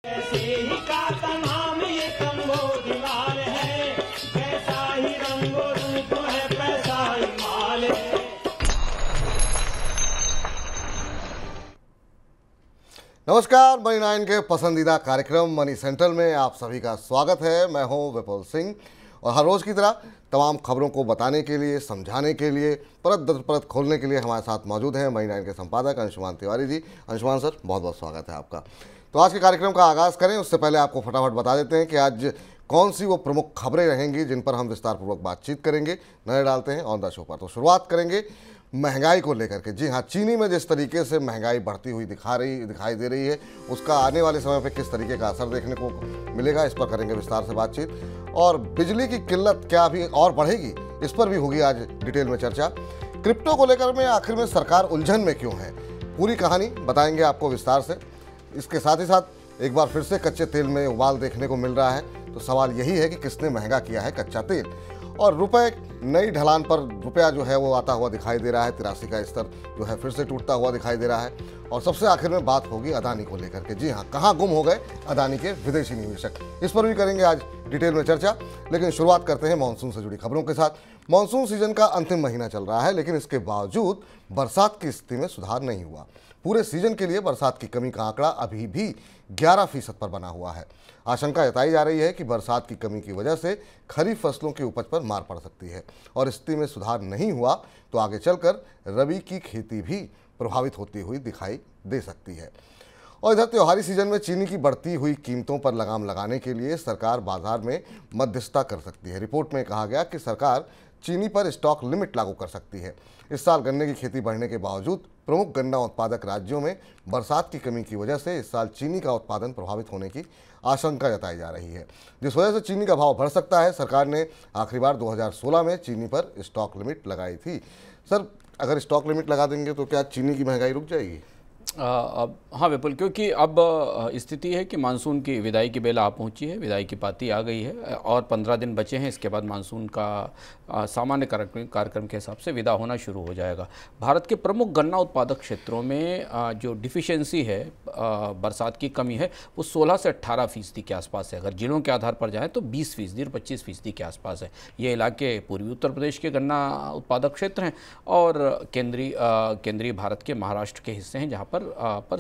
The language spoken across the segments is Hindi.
ऐसे ही का नाम ये कंबोजलाल है, कैसा ही रंगो रूप है, पैसा ही माल है। नमस्कार, मनी 9 के पसंदीदा कार्यक्रम मनी सेंट्रल में आप सभी का स्वागत है। मैं हूं विपुल सिंह और हर रोज़ की तरह तमाम खबरों को बताने के लिए, समझाने के लिए, परत दर परत खोलने के लिए हमारे साथ मौजूद हैं मनी 9 के संपादक अंशुमान तिवारी जी। अंशुमान सर, बहुत बहुत स्वागत है आपका। तो आज के कार्यक्रम का आगाज़ करें उससे पहले आपको फटाफट बता देते हैं कि आज कौन सी वो प्रमुख खबरें रहेंगी जिन पर हम विस्तारपूर्वक बातचीत करेंगे, नजर डालते हैं ऑन द शो पर। तो शुरुआत करेंगे महंगाई को लेकर के। जी हाँ, चीनी में जिस तरीके से महंगाई बढ़ती हुई दिखाई दे रही है, उसका आने वाले समय पर किस तरीके का असर देखने को मिलेगा, इस पर करेंगे विस्तार से बातचीत। और बिजली की किल्लत क्या अभी और बढ़ेगी, इस पर भी होगी आज डिटेल में चर्चा। क्रिप्टो को लेकर में आखिर में सरकार उलझन में क्यों है, पूरी कहानी बताएंगे आपको विस्तार से। इसके साथ ही साथ एक बार फिर से कच्चे तेल में उबाल देखने को मिल रहा है, तो सवाल यही है कि किसने महंगा किया है कच्चा तेल। और रुपए नई ढलान पर रुपया जो है वो आता हुआ दिखाई दे रहा है, 83 का स्तर जो है फिर से टूटता हुआ दिखाई दे रहा है। और सबसे आखिर में बात होगी अदानी को लेकर के। जी हाँ, कहाँ गुम हो गए अदानी के विदेशी निवेशक, इस पर भी करेंगे आज डिटेल में चर्चा। लेकिन शुरुआत करते हैं मानसून से जुड़ी खबरों के साथ। मानसून सीजन का अंतिम महीना चल रहा है, लेकिन इसके बावजूद बरसात की स्थिति में सुधार नहीं हुआ। पूरे सीजन के लिए बरसात की कमी का आंकड़ा अभी भी 11% पर बना हुआ है। आशंका जताई जा रही है कि बरसात की कमी की वजह से खरीफ फसलों की उपज पर मार पड़ सकती है और स्थिति में सुधार नहीं हुआ तो आगे चलकर रबी की खेती भी प्रभावित होती हुई दिखाई दे सकती है। और इधर त्योहारी सीजन में चीनी की बढ़ती हुई कीमतों पर लगाम लगाने के लिए सरकार बाजार में मध्यस्थता कर सकती है। रिपोर्ट में कहा गया कि सरकार चीनी पर स्टॉक लिमिट लागू कर सकती है। इस साल गन्ने की खेती बढ़ने के बावजूद प्रमुख गन्ना उत्पादक राज्यों में बरसात की कमी की वजह से इस साल चीनी का उत्पादन प्रभावित होने की आशंका जताई जा रही है, जिस वजह से चीनी का भाव बढ़ सकता है। सरकार ने आखिरी बार 2016 में चीनी पर स्टॉक लिमिट लगाई थी। सर, अगर स्टॉक लिमिट लगा देंगे तो क्या चीनी की महंगाई रुक जाएगी? अब हाँ विपुल, क्योंकि अब स्थिति है कि मानसून की विदाई की बेला आ पहुंची है, विदाई की पाती आ गई है और 15 दिन बचे हैं। इसके बाद मानसून का सामान्य कार्यक्रम के हिसाब से विदा होना शुरू हो जाएगा। भारत के प्रमुख गन्ना उत्पादक क्षेत्रों में जो डिफिशियंसी है, बरसात की कमी है, वो 16 से 18% के आसपास है। अगर जिलों के आधार पर जाएँ तो 20% और 25% के आसपास है। ये इलाके पूर्वी उत्तर प्रदेश के गन्ना उत्पादक क्षेत्र हैं और केंद्रीय भारत के महाराष्ट्र के हिस्से हैं, जहाँ पर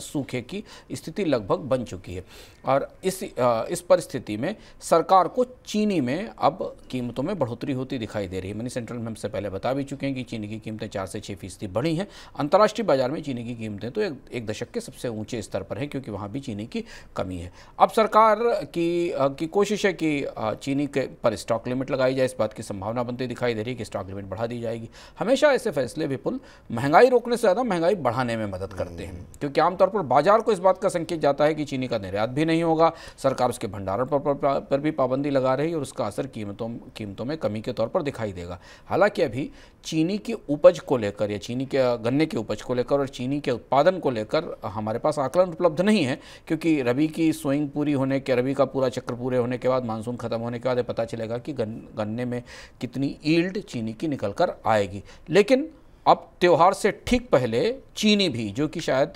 सूखे की स्थिति लगभग बन चुकी है। और इस परिस्थिति में सरकार को चीनी में अब कीमतों में बढ़ोतरी होती दिखाई दे रही है। मनी सेंट्रल में हमसे पहले बता भी चुके हैं कि चीनी की कीमतें 4 से 6% बढ़ी हैं। अंतर्राष्ट्रीय बाजार में चीनी की कीमतें तो एक दशक के सबसे ऊंचे स्तर पर हैं, क्योंकि वहाँ भी चीनी की कमी है। अब सरकार की कोशिश है कि चीनी के पर स्टॉक लिमिट लगाई जाए। इस बात की संभावना बनती दिखाई दे रही है कि स्टॉक लिमिट बढ़ा दी जाएगी। हमेशा ऐसे फैसले विपुल महंगाई रोकने से ज़्यादा महंगाई बढ़ाने में मदद करते हैं, क्योंकि आमतौर पर बाजार को इस बात का संकेत जाता है कि चीनी का निर्यात भी नहीं होगा, सरकार उसके भंडारण पर भी पाबंदी लगा रही है और उसका असर कीमतों में कमी के तौर पर दिखाई देगा। हालांकि अभी चीनी की उपज को लेकर या चीनी के गन्ने की उपज को लेकर और चीनी के उत्पादन को लेकर हमारे पास आकलन उपलब्ध नहीं है, क्योंकि रबी की स्विंग पूरी होने के, रबी का पूरा चक्र पूरे होने के बाद, मानसून खत्म होने के बाद पता चलेगा कि गन्ने में कितनी यील्ड चीनी की निकल कर आएगी। लेकिन अब त्यौहार से ठीक पहले चीनी भी, जो कि शायद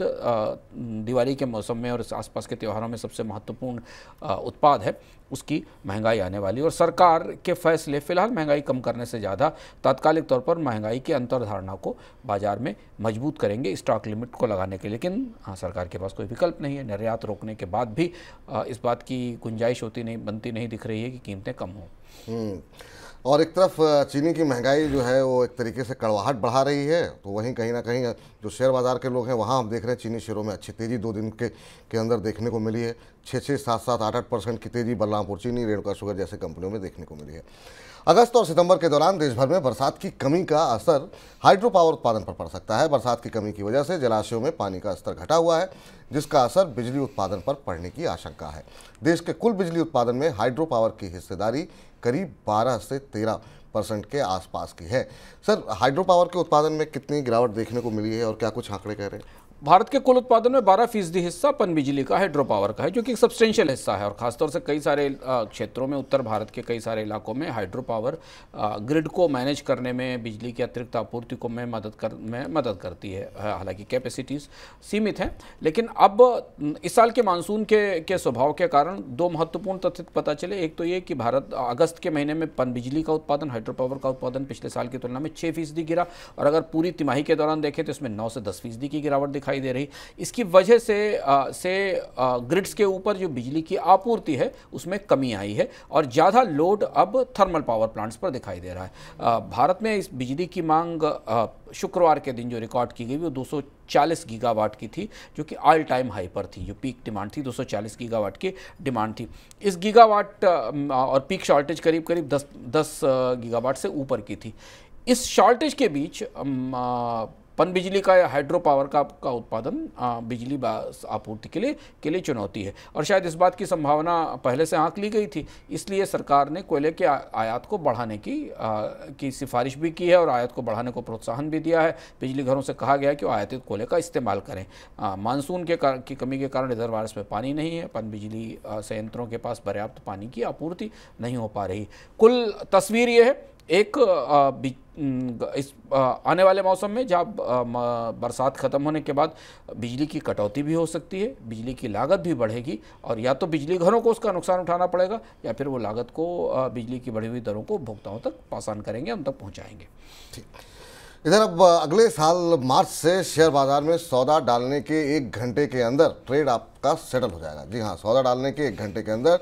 दिवाली के मौसम में और आसपास के त्योहारों में सबसे महत्वपूर्ण उत्पाद है, उसकी महंगाई आने वाली। और सरकार के फैसले फिलहाल महंगाई कम करने से ज़्यादा तात्कालिक तौर पर महंगाई की अंतर्धारणा को बाजार में मजबूत करेंगे स्टॉक लिमिट को लगाने के। लेकिन हाँ, सरकार के पास कोई विकल्प नहीं है। निर्यात रोकने के बाद भी इस बात की गुंजाइश बनती नहीं दिख रही है कि कीमतें कम हों। और एक तरफ चीनी की महंगाई जो है वो एक तरीके से कड़वाहट बढ़ा रही है, तो वहीं कहीं ना कहीं जो शेयर बाजार के लोग हैं वहाँ हम देख रहे हैं चीनी शेयरों में अच्छी तेज़ी 2 दिन के अंदर देखने को मिली है। 6-6, 7-7, 8-8% की तेज़ी बलरामपुर चीनी, रेणुका शुगर जैसे कंपनियों में देखने को मिली है। अगस्त और सितंबर के दौरान देश भर में बरसात की कमी का असर हाइड्रो पावर उत्पादन पर पड़ सकता है। बरसात की कमी की वजह से जलाशयों में पानी का स्तर घटा हुआ है, जिसका असर बिजली उत्पादन पर पड़ने की आशंका है। देश के कुल बिजली उत्पादन में हाइड्रो पावर की हिस्सेदारी करीब 12 से 13% के आसपास की है। सर, हाइड्रो पावर के उत्पादन में कितनी गिरावट देखने को मिली है और क्या कुछ आंकड़े कह रहे हैं? भारत के कुल उत्पादन में 12% हिस्सा पनबिजली का, हाइड्रो पावर का है, जो कि एक सब्सटेंशियल हिस्सा है। और खासतौर से कई सारे क्षेत्रों में, उत्तर भारत के कई सारे इलाकों में हाइड्रो पावर ग्रिड को मैनेज करने में, बिजली की अतिरिक्त आपूर्ति को में मदद करती है। हालांकि कैपेसिटीज़ सीमित हैं, लेकिन अब इस साल के मानसून के स्वभाव के कारण दो महत्वपूर्ण तथ्य पता चले। एक तो ये कि भारत अगस्त के महीने में पनबिजली का उत्पादन, हाइड्रो पावर का उत्पादन पिछले साल की तुलना में 6% गिरा, और अगर पूरी तिमाही के दौरान देखें तो इसमें 9 से 10% की गिरावट दिखाई दे रही। इसकी वजह से ग्रिड्स के ऊपर जो बिजली की आपूर्ति है उसमें कमी आई है, और ज़्यादा लोड अब थर्मल पावर प्लांट्स पर दिखाई दे रहा है। भारत में इस बिजली की मांग शुक्रवार के दिन जो रिकॉर्ड की गई वो 240 गीगावाट की थी, जो कि ऑल टाइम हाई पर थी। जो पीक डिमांड थी 240 गीगावाट की डिमांड थी। इस गीगावाट और पीक शॉर्टेज करीब करीब 10 गीगावाट से ऊपर की थी। इस शॉर्टेज के बीच पनबिजली का या हाइड्रो पावर का उत्पादन बिजली आपूर्ति के लिए चुनौती है, और शायद इस बात की संभावना पहले से आंक ली गई थी। इसलिए सरकार ने कोयले के आयात को बढ़ाने की सिफारिश भी की है, और आयात को बढ़ाने को प्रोत्साहन भी दिया है। बिजली घरों से कहा गया है कि वो आयातित कोयले का इस्तेमाल करें। मानसून की कमी के कारण रिजर्वायर्स में पानी नहीं है, पनबिजली संयंत्रों के पास पर्याप्त पानी की आपूर्ति नहीं हो पा रही। कुल तस्वीर ये है, एक आने वाले मौसम में जब बरसात ख़त्म होने के बाद बिजली की कटौती भी हो सकती है, बिजली की लागत भी बढ़ेगी, और या तो बिजली घरों को उसका नुकसान उठाना पड़ेगा, या फिर वो लागत को बिजली की बढ़ी हुई दरों को उपभोक्ताओं तक पासान करेंगे, उन तक पहुँचाएंगे। ठीक। इधर अब अगले साल मार्च से शेयर बाजार में सौदा डालने के 1 घंटे के अंदर ट्रेड आपका सेटल हो जाएगा। जी हाँ, सौदा डालने के 1 घंटे के अंदर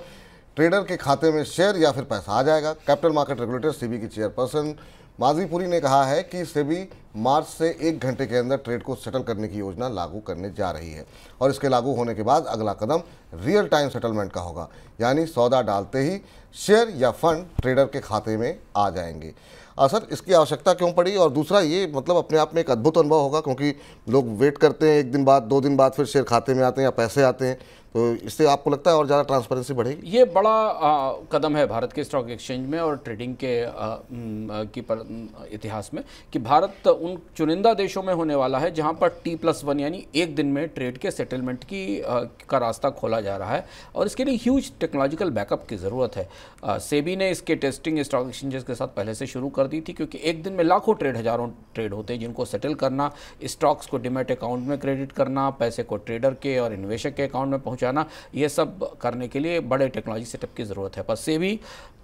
ट्रेडर के खाते में शेयर या फिर पैसा आ जाएगा। कैपिटल मार्केट रेगुलेटर सेबी की चेयरपर्सन माधवीपुरी ने कहा है कि सेबी मार्च से 1 घंटे के अंदर ट्रेड को सेटल करने की योजना लागू करने जा रही है, और इसके लागू होने के बाद अगला कदम रियल टाइम सेटलमेंट का होगा, यानी सौदा डालते ही शेयर या फंड ट्रेडर के खाते में आ जाएंगे। सर, इसकी आवश्यकता क्यों पड़ी? और दूसरा ये मतलब अपने आप में एक अद्भुत अनुभव होगा, क्योंकि लोग वेट करते हैं 1 दिन बाद, 2 दिन बाद फिर शेयर खाते में आते हैं या पैसे आते हैं, तो इससे आपको लगता है और ज़्यादा ट्रांसपेरेंसी बढ़ेगी? ये बड़ा कदम है भारत के स्टॉक एक्सचेंज में और ट्रेडिंग के इतिहास में, कि भारत उन चुनिंदा देशों में होने वाला है जहां पर T+1 यानी 1 दिन में ट्रेड के सेटलमेंट का रास्ता खोला जा रहा है, और इसके लिए ह्यूज टेक्नोलॉजिकल बैकअप की ज़रूरत है। सेबी ने इसके टेस्टिंग स्टॉक एक्सचेंजेस के साथ पहले से शुरू कर दी थी, क्योंकि 1 दिन में लाखों ट्रेड, हज़ारों ट्रेड होते हैं जिनको सेटल करना, स्टॉक्स को डिमैट अकाउंट में क्रेडिट करना, पैसे को ट्रेडर के और इन्वेस्टर के अकाउंट में पहुँचाना, ये सब करने के लिए बड़े टेक्नोलॉजी सेटअप की ज़रूरत है। पर सेबी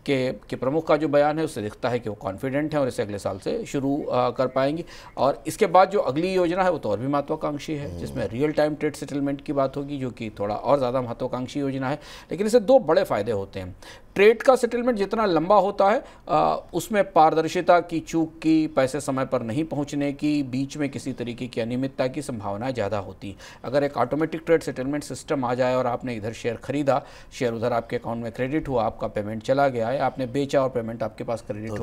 के प्रमुख का जो बयान है उससे दिखता है कि वो कॉन्फिडेंट है और इसे अगले साल से शुरू कर पाएंगी। और इसके बाद जो अगली योजना है वो तो और भी महत्वाकांक्षी है, जिसमें रियल टाइम ट्रेड सेटलमेंट की बात होगी, जो कि थोड़ा और ज़्यादा महत्वाकांक्षी योजना है। लेकिन इससे 2 बड़े फ़ायदे होते हैं। ट्रेड का सेटलमेंट जितना लंबा होता है उसमें पारदर्शिता की चूक की, पैसे समय पर नहीं पहुंचने की, बीच में किसी तरीके की अनियमितता की संभावना ज़्यादा होती है। अगर एक ऑटोमेटिक ट्रेड सेटलमेंट सिस्टम आ जाए और आपने इधर शेयर खरीदा, शेयर उधर आपके अकाउंट में क्रेडिट हुआ, आपका पेमेंट चला गया है, आपने बेचा और पेमेंट आपके पास क्रेडिट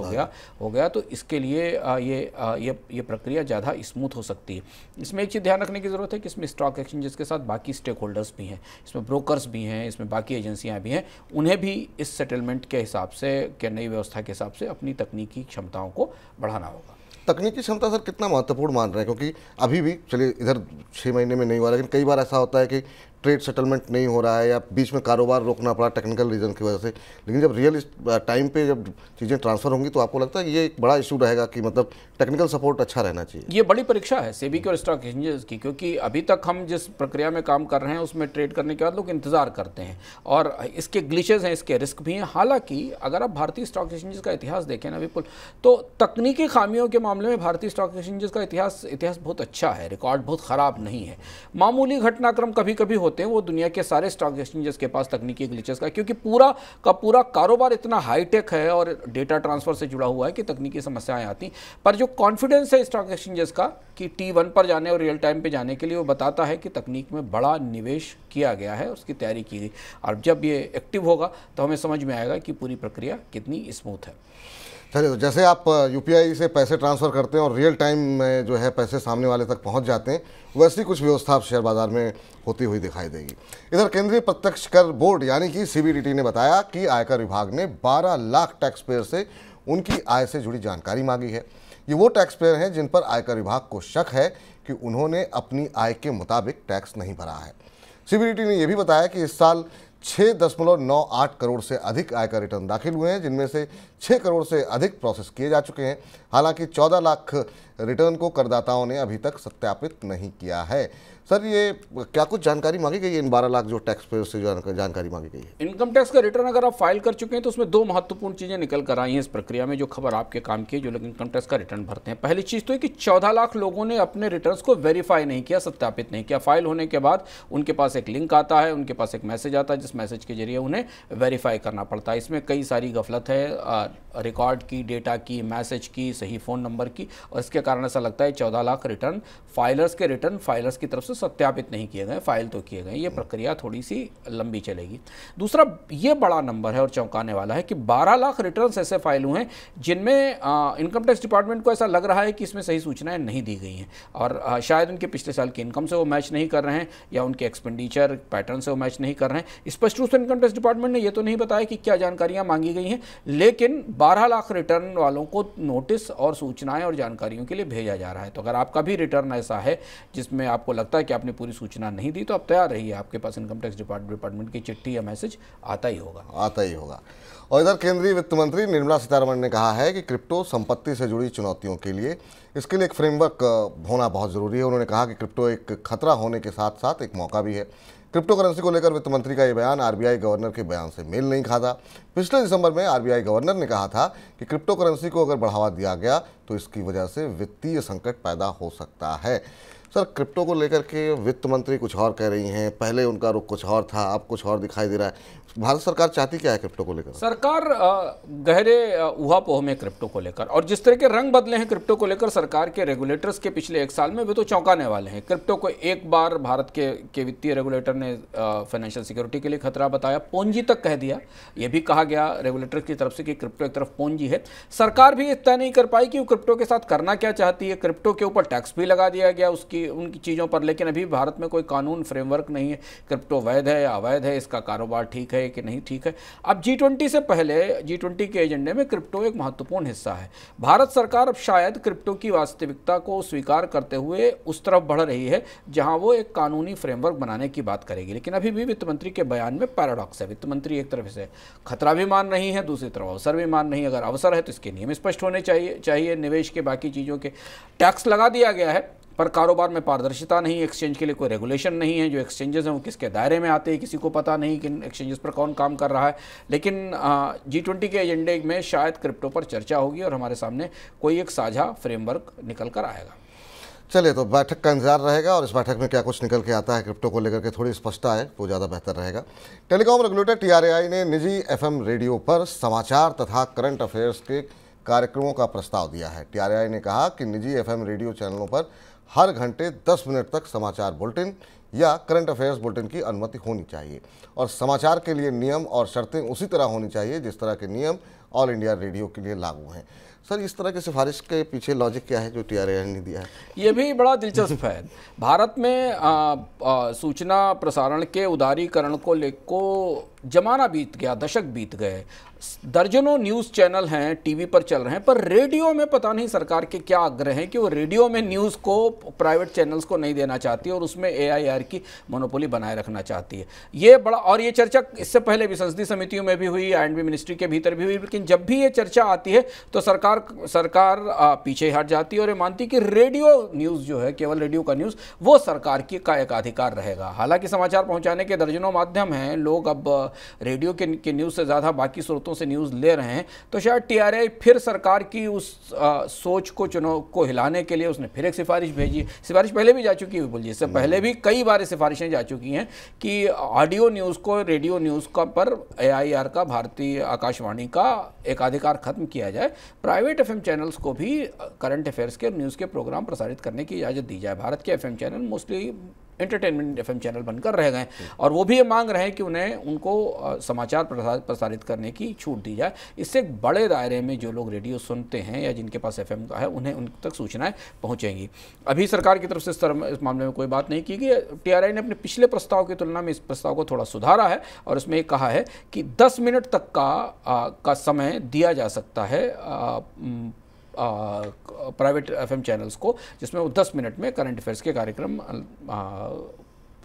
हो गया, तो इसके लिए ये प्रक्रिया ज़्यादा स्मूथ हो सकती है। इसमें एक चीज़ ध्यान रखने की ज़रूरत है कि इसमें स्टॉक एक्सचेंजेस के साथ बाकी स्टेक होल्डर्स भी हैं, इसमें ब्रोकर्स भी हैं, इसमें बाकी एजेंसियाँ भी हैं, उन्हें भी इस सेटलमेंट के हिसाब से, क्या नई व्यवस्था के हिसाब से अपनी तकनीकी क्षमताओं को बढ़ाना होगा। तकनीकी क्षमता सर कितना महत्वपूर्ण मान रहे हैं? क्योंकि अभी भी चलिए इधर 6 महीने में नहीं हुआ, लेकिन कई बार ऐसा होता है कि ट्रेड सेटलमेंट नहीं हो रहा है या बीच में कारोबार रोकना पड़ा टेक्निकल रीज़न की वजह से, लेकिन जब रियल टाइम पे जब चीज़ें ट्रांसफ़र होंगी तो आपको लगता है ये एक बड़ा इशू रहेगा कि मतलब टेक्निकल सपोर्ट अच्छा रहना चाहिए? ये बड़ी परीक्षा है सेबी की और स्टॉक एक्सचेंजेस की, क्योंकि अभी तक हम जिस प्रक्रिया में काम कर रहे हैं उसमें ट्रेड करने के बाद लोग इंतजार करते हैं और इसके ग्लिचेज हैं, इसके रिस्क भी हैं। हालांकि अगर आप भारतीय स्टॉक एक्सचेंजेस का इतिहास देखें ना विपुल, तो तकनीकी खामियों के मामले में भारतीय स्टॉक एक्सचेंजेस का इतिहास बहुत अच्छा है, रिकॉर्ड बहुत ख़राब नहीं है। मामूली घटनाक्रम कभी कभी होते हैं, वो दुनिया के सारे स्टॉक एक्सचेंजेस के पास तकनीकी ग्लिचेस का, क्योंकि पूरा कारोबार इतना हाईटेक है और डेटा ट्रांसफर से जुड़ा हुआ है कि तकनीकी समस्याएं आती। पर जो कॉन्फिडेंस है स्टॉक एक्सचेंजेस का कि T1 पर जाने और रियल टाइम पे जाने के लिए, वो बताता है कि तकनीक में बड़ा निवेश किया गया है, उसकी तैयारी की गई, और जब ये एक्टिव होगा तो हमें समझ में आएगा कि पूरी प्रक्रिया कितनी स्मूथ है। चलिए, तो जैसे आप UPI से पैसे ट्रांसफ़र करते हैं और रियल टाइम में जो है पैसे सामने वाले तक पहुंच जाते हैं, वैसी कुछ व्यवस्था शेयर बाजार में होती हुई दिखाई देगी। इधर केंद्रीय प्रत्यक्ष कर बोर्ड यानी कि CBDT ने बताया कि आयकर विभाग ने 12 लाख टैक्स पेयर से उनकी आय से जुड़ी जानकारी मांगी है। ये वो टैक्स पेयर हैं जिन पर आयकर विभाग को शक है कि उन्होंने अपनी आय के मुताबिक टैक्स नहीं भरा है। सीबीडीटी ने यह भी बताया कि इस साल 6.98 करोड़ से अधिक आयकर रिटर्न दाखिल हुए हैं, जिनमें से 6 करोड़ से अधिक प्रोसेस किए जा चुके हैं। हालांकि 14 लाख रिटर्न को करदाताओं ने अभी तक सत्यापित नहीं किया है। सर, ये क्या कुछ जानकारी मांगी गई है इन 12 लाख जो टैक्स पेयर से जानकारी मांगी गई है? इनकम टैक्स का रिटर्न अगर आप फाइल कर चुके हैं तो उसमें 2 महत्वपूर्ण चीज़ें निकल कर आई हैं इस प्रक्रिया में, जो खबर आपके काम की है, जो लोग इनकम टैक्स का रिटर्न भरते हैं। पहली चीज़ तो है कि 14 लाख लोगों ने अपने रिटर्न्स को वेरीफाई नहीं किया, सत्यापित नहीं किया। फाइल होने के बाद उनके पास एक लिंक आता है, उनके पास एक मैसेज आता है, जिस मैसेज के जरिए उन्हें वेरीफाई करना पड़ता है। इसमें कई सारी गफलत है, रिकॉर्ड की, डेटा की, मैसेज की, सही फ़ोन नंबर की, और इसके कारण ऐसा लगता है 14 लाख रिटर्न फाइलर्स की तरफ से सत्यापित नहीं किए गए, फाइल तो किए गए। ये प्रक्रिया थोड़ी सी लंबी चलेगी। दूसरा, ये बड़ा नंबर है और चौंकाने वाला है कि 12 लाख रिटर्न्स ऐसे फाइल हुए हैं जिनमें इनकम टैक्स डिपार्टमेंट को ऐसा लग रहा है कि इसमें सही सूचनाएं नहीं दी गई हैं, और शायद उनके पिछले साल की इनकम से वो मैच नहीं कर रहे हैं, या उनके एक्सपेंडिचर पैटर्न से वो मैच नहीं कर रहे हैं। स्पष्ट रूप से इनकम टैक्स डिपार्टमेंट ने ये तो नहीं बताया कि क्या जानकारियां मांगी गई हैं, लेकिन 12 लाख रिटर्न वालों को नोटिस और सूचनाएं और जानकारियों के लिए भेजा जा रहा है। तो अगर आपका भी रिटर्न ऐसा है जिसमें आपको लगता है कि आपने पूरी सूचना नहीं दी, तो आप तैयार रहिए, आपके पास इनकम टैक्स डिपार्टमेंट की चिट्ठी या मैसेज आता ही होगा। और इधर केंद्रीय वित्त मंत्री निर्मला सीतारमण ने कहा है कि क्रिप्टो संपत्ति से जुड़ी चुनौतियों के लिए इसके लिए एक फ्रेमवर्क होना बहुत ज़रूरी है। उन्होंने कहा कि क्रिप्टो एक खतरा होने के साथ साथ एक मौका भी है। क्रिप्टो करेंसी को लेकर वित्त मंत्री का ये बयान आरबीआई गवर्नर के बयान से मेल नहीं खाता। पिछले दिसंबर में आरबीआई गवर्नर ने कहा था कि क्रिप्टो करेंसी को अगर बढ़ावा दिया गया तो इसकी वजह से वित्तीय संकट पैदा हो सकता है। सर, क्रिप्टो को लेकर के वित्त मंत्री कुछ और कह रही हैं, पहले उनका रुख कुछ और था, अब कुछ और दिखाई दे रहा है। भारत सरकार चाहती क्या है क्रिप्टो को लेकर? सरकार गहरे ऊहापोह में क्रिप्टो को लेकर, और जिस तरह के रंग बदले हैं क्रिप्टो को लेकर सरकार के रेगुलेटर्स के पिछले 1 साल में, वे तो चौंकाने वाले हैं। क्रिप्टो को एक बार भारत के वित्तीय रेगुलेटर ने फाइनेंशियल सिक्योरिटी के लिए खतरा बताया, पूंजी तक कह दिया। यह भी कहा गया रेगुलेटर की तरफ से कि क्रिप्टो एक तरफ पूंजी है। सरकार भी तय नहीं कर पाई कि वो क्रिप्टो के साथ करना क्या चाहती है। क्रिप्टो के ऊपर टैक्स भी लगा दिया गया उनकी चीज़ों पर, लेकिन अभी भारत में कोई कानून फ्रेमवर्क नहीं है। क्रिप्टो वैध है या अवैध है, इसका कारोबार ठीक है कि नहीं ठीक है। अब G20 से पहले G20 के एजेंडे में क्रिप्टो एक महत्वपूर्ण हिस्सा है। भारत सरकार अब शायद क्रिप्टो की वास्तविकता को स्वीकार करते हुए उस तरफ बढ़ रही है जहां वो एक कानूनी फ्रेमवर्क बनाने की बात करेगी, लेकिन अभी भी वित्त मंत्री के बयान में पैराडॉक्स है। वित्त मंत्री एक तरफ से खतरा भी मान रही है, दूसरी तरफ अवसर भी मान रही है। अगर अवसर है तो इसके नियम स्पष्ट होने चाहिए, निवेश के बाकी चीज़ों के टैक्स लगा दिया गया है, पर कारोबार में पारदर्शिता नहीं, एक्सचेंज के लिए कोई रेगुलेशन नहीं है। जो एक्सचेंजेस हैं वो किसके दायरे में आते हैं किसी को पता नहीं, किन एक्सचेंजेस पर कौन काम कर रहा है। लेकिन G20 के एजेंडे में शायद क्रिप्टो पर चर्चा होगी और हमारे सामने कोई एक साझा फ्रेमवर्क निकल कर आएगा। चलिए, तो बैठक का इंतजार रहेगा और इस बैठक में क्या कुछ निकल के आता है क्रिप्टो को लेकर के थोड़ी स्पष्टता है तो ज़्यादा बेहतर रहेगा। टेलीकॉम रेगुलेटर TRAI ने निजी FM रेडियो पर समाचार तथा करंट अफेयर्स के कार्यक्रमों का प्रस्ताव दिया है। TRAI ने कहा कि निजी FM रेडियो चैनलों पर हर घंटे 10 मिनट तक समाचार बुलेटिन या करंट अफेयर्स बुलेटिन की अनुमति होनी चाहिए, और समाचार के लिए नियम और शर्तें उसी तरह होनी चाहिए जिस तरह के नियम ऑल इंडिया रेडियो के लिए लागू हैं। सर, इस तरह की सिफारिश के पीछे लॉजिक क्या है जो TRAI ने दिया है? ये भी बड़ा दिलचस्प है। भारत में सूचना प्रसारण के उदारीकरण को जमाना बीत गया, दशक बीत गए। दर्जनों न्यूज़ चैनल हैं, टीवी पर चल रहे हैं, पर रेडियो में पता नहीं सरकार के क्या आग्रह हैं कि वो रेडियो में न्यूज़ को प्राइवेट चैनल्स को नहीं देना चाहती और उसमें AIR की मोनोपोली बनाए रखना चाहती है। ये बड़ा, और ये चर्चा इससे पहले भी संसदीय समितियों में भी हुई, R&B मिनिस्ट्री के भीतर भी हुई, लेकिन जब भी ये चर्चा आती है तो सरकार पीछे हट जाती है और ये मानती कि रेडियो न्यूज़ जो है, केवल रेडियो का न्यूज़, वो सरकार का एक अधिकार रहेगा। हालांकि समाचार पहुँचाने के दर्जनों माध्यम हैं, लोग अब रेडियो के न्यूज़ से ज़्यादा बाकी स्रोतों से न्यूज़ ले रहे हैं, तो शायद TRAI फिर सरकार की उस सोच को हिलाने के लिए उसने फिर एक सिफारिश भेजी। सिफारिश पहले भी जा चुकी है, बोलिए, इससे पहले भी कई बार सिफारिशें जा चुकी हैं कि ऑडियो न्यूज़ को, रेडियो न्यूज़ का पर AIR का, भारतीय आकाशवाणी का एक अधिकार खत्म किया जाए। प्राइवेट FM चैनल्स को भी करंट अफेयर्स के, न्यूज़ के प्रोग्राम प्रसारित करने की इजाज़त दी जाए। भारत के FM channel mostly entertainment FM channel बनकर रह गए, और वो भी ये मांग रहे हैं कि उनको समाचार प्रसारित करने की छूट दी जाए। इससे एक बड़े दायरे में जो लोग रेडियो सुनते हैं या जिनके पास FM का है, उन्हें उन तक सूचनाएं पहुंचेंगी। अभी सरकार की तरफ से इस मामले में कोई बात नहीं की गई। TRAI ने अपने पिछले प्रस्ताव की तुलना में इस प्रस्ताव को थोड़ा सुधारा है और इसमें एक कहा है कि 10 मिनट तक का समय दिया जा सकता है प्राइवेट FM चैनल्स को, जिसमें वो 10 मिनट में करंट अफेयर्स के कार्यक्रम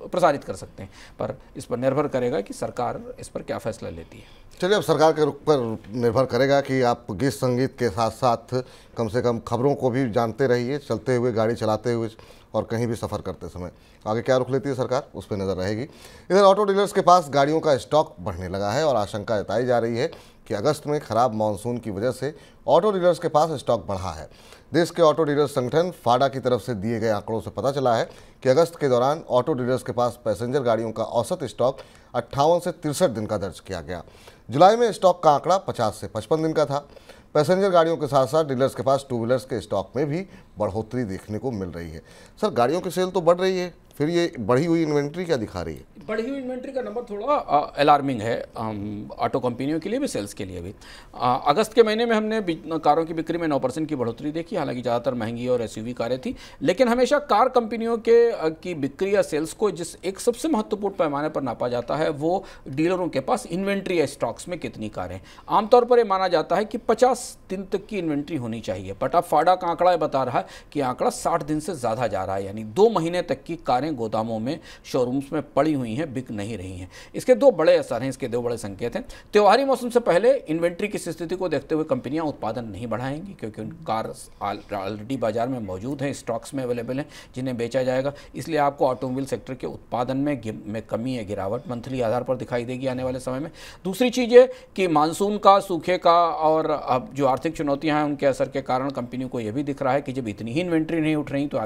प्रसारित कर सकते हैं। पर इस पर निर्भर करेगा कि सरकार इस पर क्या फैसला लेती है। चलिए, अब सरकार के रुख पर निर्भर करेगा कि आप गीत संगीत के साथ साथ कम से कम खबरों को भी जानते रहिए, चलते हुए, गाड़ी चलाते हुए और कहीं भी सफ़र करते समय। आगे क्या रुख लेती है सरकार, उस पर नज़र रहेगी। इधर ऑटो डीलर्स के पास गाड़ियों का स्टॉक बढ़ने लगा है और आशंका जताई जा रही है कि अगस्त में खराब मानसून की वजह से ऑटो डीलर्स के पास स्टॉक बढ़ा है। देश के ऑटो डीलर्स संगठन फाडा की तरफ से दिए गए आंकड़ों से पता चला है कि अगस्त के दौरान ऑटो डीलर्स के पास पैसेंजर गाड़ियों का औसत स्टॉक 58 से 63 दिन का दर्ज किया गया। जुलाई में स्टॉक का आंकड़ा 50 से 55 दिन का था। पैसेंजर गाड़ियों के साथ साथ डीलर्स के पास टू व्हीलर्स के स्टॉक में भी बढ़ोतरी देखने को मिल रही है। सर, गाड़ियों की सेल तो बढ़ रही है, फिर ये बढ़ी हुई इन्वेंट्री क्या दिखा रही है? बढ़ी हुई इन्वेंट्री का नंबर थोड़ा अलार्मिंग है ऑटो कंपनियों के लिए भी, सेल्स के लिए भी। अगस्त के महीने में हमने कारों की बिक्री में 9% की बढ़ोतरी देखी। हालांकि ज़्यादातर महंगी और SUV कारें थी, लेकिन हमेशा कार कंपनियों की बिक्री या सेल्स को जिस एक सबसे महत्वपूर्ण पैमाने पर नापा जाता है वो डीलरों के पास इन्वेंट्री या स्टॉक्स में कितनी कारें। आमतौर पर यह माना जाता है कि 50 दिन तक की इन्वेंट्री होनी चाहिए, बट अब फाडा का आंकड़ा बता रहा है कि आंकड़ा 60 दिन से ज़्यादा जा रहा है, यानी 2 महीने तक की कारें गोदामों में, शोरूम्स में पड़ी हुई हैं, बिक नहीं रही हैं। इसके 2 बड़े असर हैं, इसके 2 बड़े संकेत हैं। त्योहारी मौसम से पहले इन्वेंट्री की स्थिति को देखते हुए कंपनियां उत्पादन नहीं बढ़ाएंगी, क्योंकि उन कार ऑलरेडी बाजार में मौजूद हैं, स्टॉक्स में अवेलेबल हैं, जिन्हें बेचा जाएगा। इसलिए आपको ऑटोमोबाइल सेक्टर के उत्पादन में कमी या गिरावट मंथली आधार पर दिखाई देगी आने वाले समय में। दूसरी चीज़ है कि मानसून का, सूखे का और अब जो आर्थिक चुनौतियां हैं उनके असर के कारण कंपनियों को यह भी दिख रहा है कि जब इतनी ही इन्वेंट्री नहीं उठ रही तो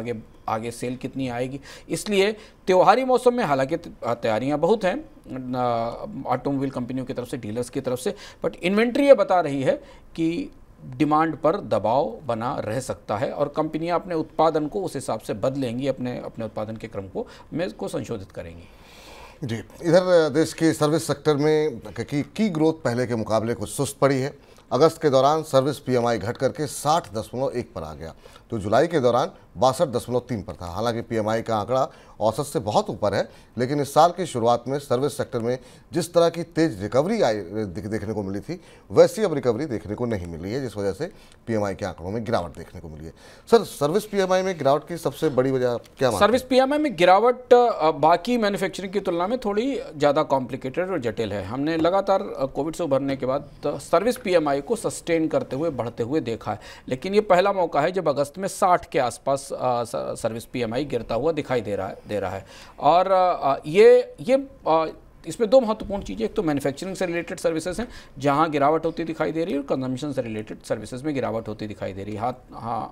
आगे सेल कितनी आएगी। इसलिए त्योहारी मौसम में हालांकि तैयारियां बहुत हैं ऑटोमोबाइल कंपनियों की तरफ से, डीलर्स की तरफ से, बट इन्वेंट्री ये बता रही है कि डिमांड पर दबाव बना रह सकता है और कंपनियां अपने उत्पादन को उस हिसाब से बदलेंगी, अपने उत्पादन के क्रम को संशोधित करेंगी। जी, इधर देश के सर्विस सेक्टर में की ग्रोथ पहले के मुकाबले कुछ सुस्त पड़ी है। अगस्त के दौरान सर्विस PMI घट करके 60.1 पर आ गया, तो जुलाई के दौरान 62.3 पर था। हालांकि PMI का आंकड़ा औसत से बहुत ऊपर है, लेकिन इस साल की शुरुआत में सर्विस सेक्टर में जिस तरह की तेज रिकवरी देखने को मिली थी, वैसी अब रिकवरी देखने को नहीं मिली है, जिस वजह से PMI के आंकड़ों में गिरावट देखने को मिली है। सर, सर्विस PMI में गिरावट की सबसे बड़ी वजह क्या मानते हैं? सर्विस PMI में गिरावट बाकी मैन्युफैक्चरिंग की तुलना में थोड़ी ज़्यादा कॉम्प्लिकेटेड और जटिल है। हमने लगातार कोविड से उभरने के बाद सर्विस PMI को सस्टेन करते हुए, बढ़ते हुए देखा है, लेकिन ये पहला मौका है जब अगस्त में 60 के आसपास सर्विस PMI गिरता हुआ दिखाई दे रहा है। और ये इसमें 2 महत्वपूर्ण चीज़ें, एक तो मैन्युफैक्चरिंग से रिलेटेड सर्विसेज हैं जहां गिरावट होती दिखाई दे रही है, और कंजम्पशन से रिलेटेड सर्विसेज में गिरावट होती दिखाई दे रही है।